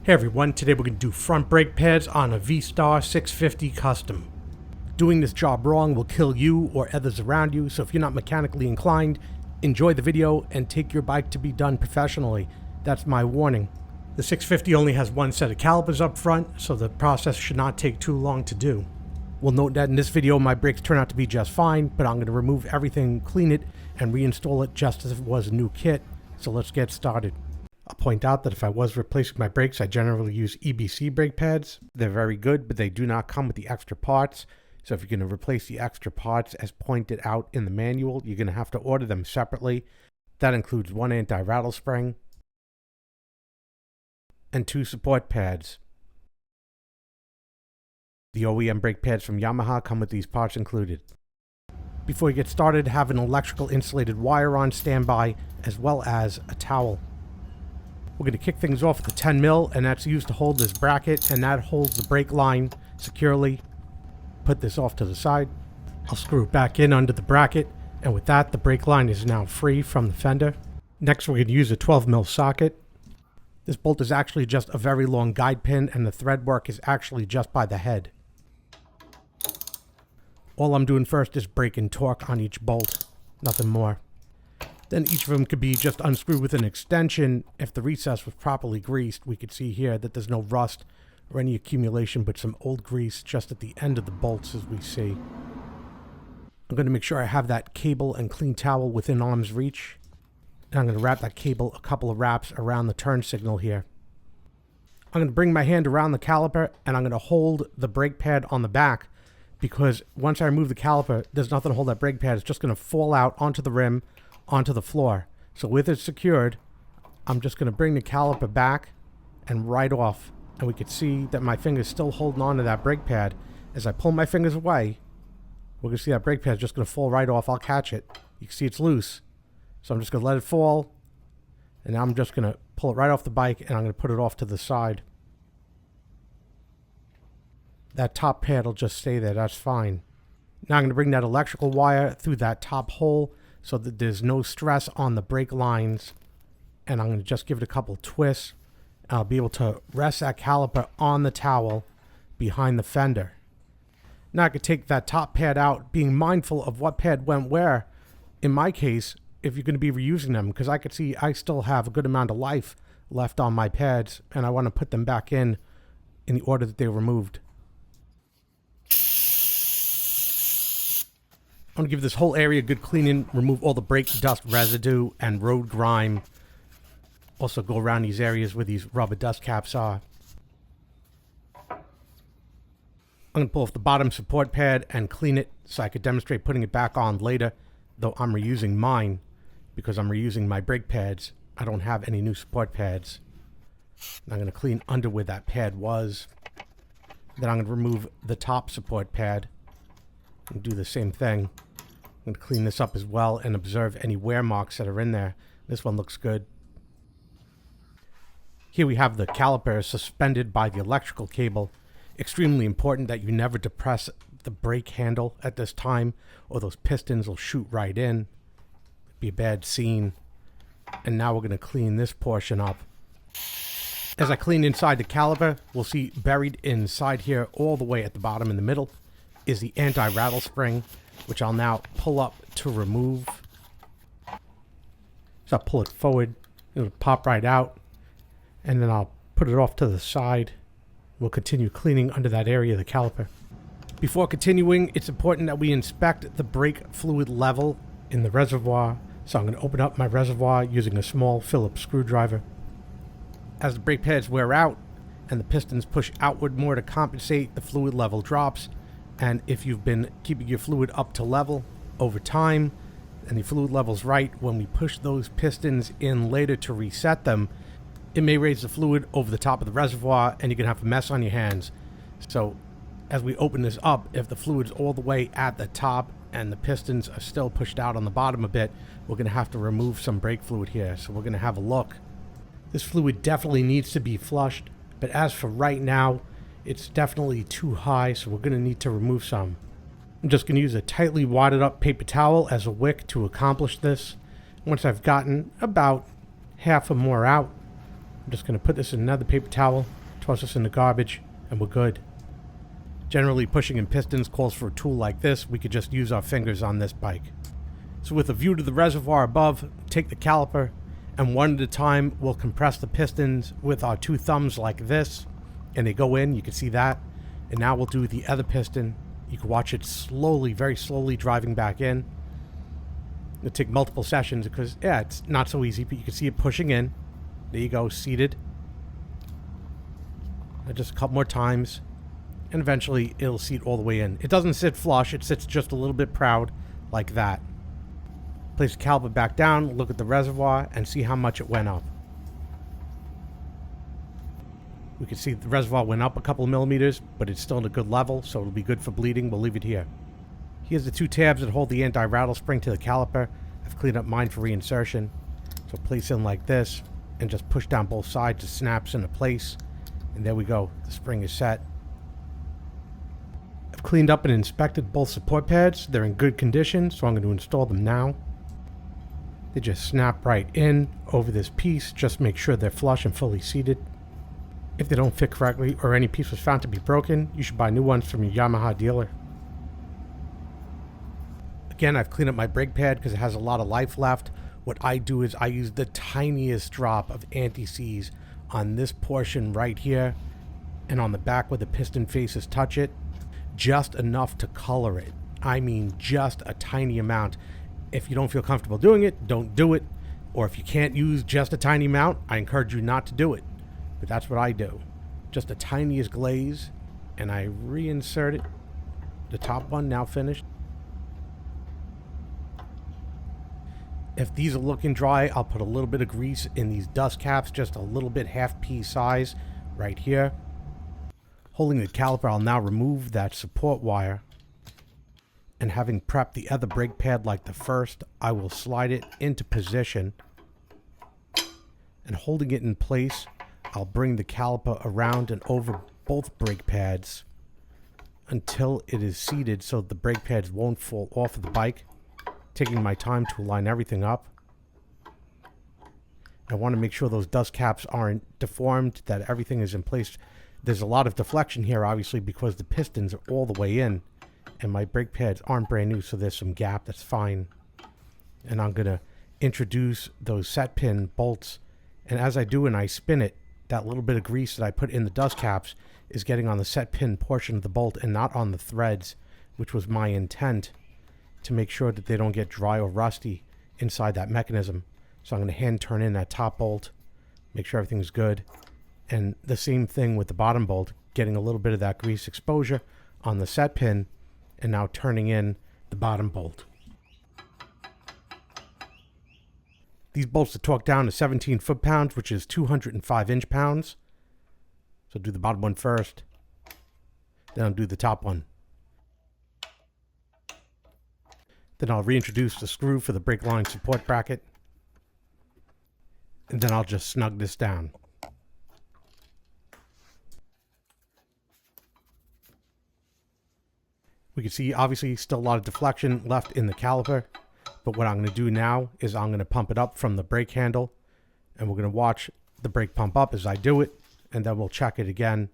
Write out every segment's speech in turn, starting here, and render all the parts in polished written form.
Hey everyone, today we're going to do front brake pads on a V-Star 650 Custom. Doing this job wrong will kill you or others around you, so if you're not mechanically inclined, enjoy the video and take your bike to be done professionally. That's my warning. The 650 only has one set of calipers up front, so the process should not take too long to do. We'll note that in this video my brakes turn out to be just fine, but I'm going to remove everything, clean it, and reinstall it just as if it was a new kit, so let's get started. I'll point out that if I was replacing my brakes, I generally use EBC brake pads. They're very good, but they do not come with the extra parts. So if you're going to replace the extra parts as pointed out in the manual, you're going to have to order them separately. That includes one anti-rattle spring and 2 support pads. The OEM brake pads from Yamaha come with these parts included. Before you get started, have an electrical insulated wire on standby, as well as a towel. We're going to kick things off with the 10 mil, and that's used to hold this bracket, and that holds the brake line securely. Put this off to the side. I'll screw it back in under the bracket, and with that, the brake line is now free from the fender. Next, we're going to use a 12 mil socket. This bolt is actually just a very long guide pin, and the thread work is actually just by the head. All I'm doing first is breaking torque on each bolt, nothing more. Then each of them could be just unscrewed with an extension. If the recess was properly greased, we could see here that there's no rust or any accumulation, but some old grease just at the end of the bolts, as we see. I'm going to make sure I have that cable and clean towel within arm's reach. And I'm going to wrap that cable a couple of wraps around the turn signal here. I'm going to bring my hand around the caliper, and I'm going to hold the brake pad on the back, because once I remove the caliper, there's nothing to hold that brake pad. It's just going to fall out onto the rim, onto the floor. So with it secured, I'm just going to bring the caliper back and right off, and we can see that my finger's still holding on to that brake pad. As I pull my fingers away, we're going to see that brake pad's just going to fall right off. I'll catch it. You can see it's loose, so I'm just going to let it fall, and now I'm just going to pull it right off the bike, and I'm going to put it off to the side. That top pad will just stay there. That's fine. Now I'm going to bring that electrical wire through that top hole so that there's no stress on the brake lines, and I'm going to just give it a couple twists. I'll be able to rest that caliper on the towel behind the fender. Now I could take that top pad out, being mindful of what pad went where. In my case, if you're going to be reusing them, because I could see I still have a good amount of life left on my pads, and I want to put them back in the order that they were removed. I'm going to give this whole area a good cleaning, remove all the brake dust residue and road grime. Also go around these areas where these rubber dust caps are. I'm going to pull off the bottom support pad and clean it so I could demonstrate putting it back on later, though I'm reusing mine because I'm reusing my brake pads. I don't have any new support pads. I'm going to clean under where that pad was. Then I'm going to remove the top support pad and do the same thing. I'm going to clean this up as well and observe any wear marks that are in there. This one looks good. Here we have the caliper suspended by the electrical cable. Extremely important that you never depress the brake handle at this time, or those pistons will shoot right in. Be a bad scene. And now we're going to clean this portion up. As I clean inside the caliper, we'll see buried inside here all the way at the bottom in the middle is the anti-rattle spring, which I'll now pull up to remove. So I'll pull it forward, it'll pop right out, and then I'll put it off to the side. We'll continue cleaning under that area of the caliper. Before continuing, it's important that we inspect the brake fluid level in the reservoir. So I'm going to open up my reservoir using a small Phillips screwdriver. As the brake pads wear out and the pistons push outward more to compensate, the fluid level drops. And if you've been keeping your fluid up to level over time and the fluid level's right, when we push those pistons in later to reset them, it may raise the fluid over the top of the reservoir and you're going to have a mess on your hands. So as we open this up, if the fluid's all the way at the top and the pistons are still pushed out on the bottom a bit, we're going to have to remove some brake fluid here. So we're going to have a look. This fluid definitely needs to be flushed, but as for right now, it's definitely too high, so we're going to need to remove some. I'm just going to use a tightly wadded up paper towel as a wick to accomplish this. Once I've gotten about half or more out, I'm just going to put this in another paper towel, toss this in the garbage, and we're good. Generally, pushing in pistons calls for a tool like this. We could just use our fingers on this bike. So with a view to the reservoir above, take the caliper, and one at a time we'll compress the pistons with our two thumbs like this, and they go in, you can see that. And now we'll do the other piston. You can watch it slowly, very slowly driving back in. It'll take multiple sessions because, yeah, it's not so easy, but you can see it pushing in. There you go, seated. And just a couple more times, and eventually it'll seat all the way in. It doesn't sit flush, it sits just a little bit proud, like that. Place the caliper back down, look at the reservoir, and see how much it went up. We can see the reservoir went up a couple of millimeters, but it's still at a good level, so it'll be good for bleeding. We'll leave it here. Here's the two tabs that hold the anti-rattle spring to the caliper. I've cleaned up mine for reinsertion. So place in like this, and just push down both sides. It snaps into place, and there we go. The spring is set. I've cleaned up and inspected both support pads. They're in good condition, so I'm going to install them now. They just snap right in over this piece. Just make sure they're flush and fully seated. If they don't fit correctly or any piece was found to be broken, you should buy new ones from your Yamaha dealer. Again, I've cleaned up my brake pad because it has a lot of life left. What I do is I use the tiniest drop of anti-seize on this portion right here and on the back where the piston faces touch it. Just enough to color it. I mean, just a tiny amount. If you don't feel comfortable doing it, don't do it. Or if you can't use just a tiny amount, I encourage you not to do it. But that's what I do. Just the tiniest glaze, and I reinsert it. The top one now finished. If these are looking dry, I'll put a little bit of grease in these dust caps, just a little bit, half pea size right here. Holding the caliper, I'll now remove that support wire. And having prepped the other brake pad like the first, I will slide it into position. And holding it in place, I'll bring the caliper around and over both brake pads until it is seated so the brake pads won't fall off of the bike. Taking my time to align everything up. I want to make sure those dust caps aren't deformed, that everything is in place. There's a lot of deflection here, obviously, because the pistons are all the way in, and my brake pads aren't brand new, so there's some gap. That's fine. And I'm going to introduce those set pin bolts, and as I do and I spin it, that little bit of grease that I put in the dust caps is getting on the set pin portion of the bolt and not on the threads, which was my intent, to make sure that they don't get dry or rusty inside that mechanism. So I'm going to hand turn in that top bolt, make sure everything's good. And the same thing with the bottom bolt, getting a little bit of that grease exposure on the set pin, and now turning in the bottom bolt. These bolts are torqued down to 17 foot-pounds, which is 205 inch-pounds. So do the bottom one first, then I'll do the top one. Then I'll reintroduce the screw for the brake line support bracket. And then I'll just snug this down. We can see obviously still a lot of deflection left in the caliper. But what I'm going to do now is I'm going to pump it up from the brake handle. And we're going to watch the brake pump up as I do it. And then we'll check it again.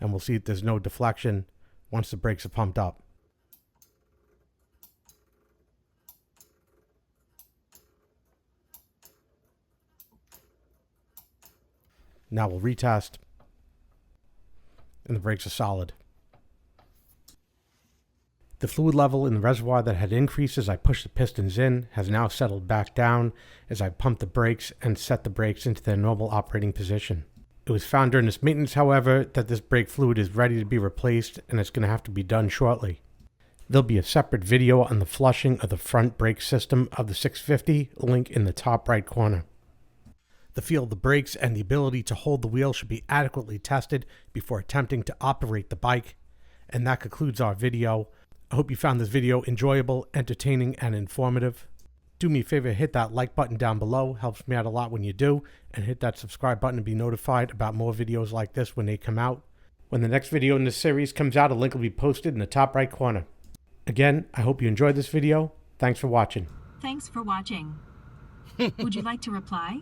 And we'll see if there's no deflection once the brakes are pumped up. Now we'll retest, and the brakes are solid. The fluid level in the reservoir that had increased as I pushed the pistons in has now settled back down as I pumped the brakes and set the brakes into their normal operating position. It was found during this maintenance, however, that this brake fluid is ready to be replaced and it's going to have to be done shortly. There'll be a separate video on the flushing of the front brake system of the 650, link in the top right corner. The feel of the brakes and the ability to hold the wheel should be adequately tested before attempting to operate the bike. And that concludes our video. I hope you found this video enjoyable, entertaining, and informative. Do me a favor, hit that like button down below. Helps me out a lot when you do. And hit that subscribe button to be notified about more videos like this when they come out. When the next video in this series comes out, a link will be posted in the top right corner. Again, I hope you enjoyed this video. Thanks for watching. Thanks for watching. Would you like to reply?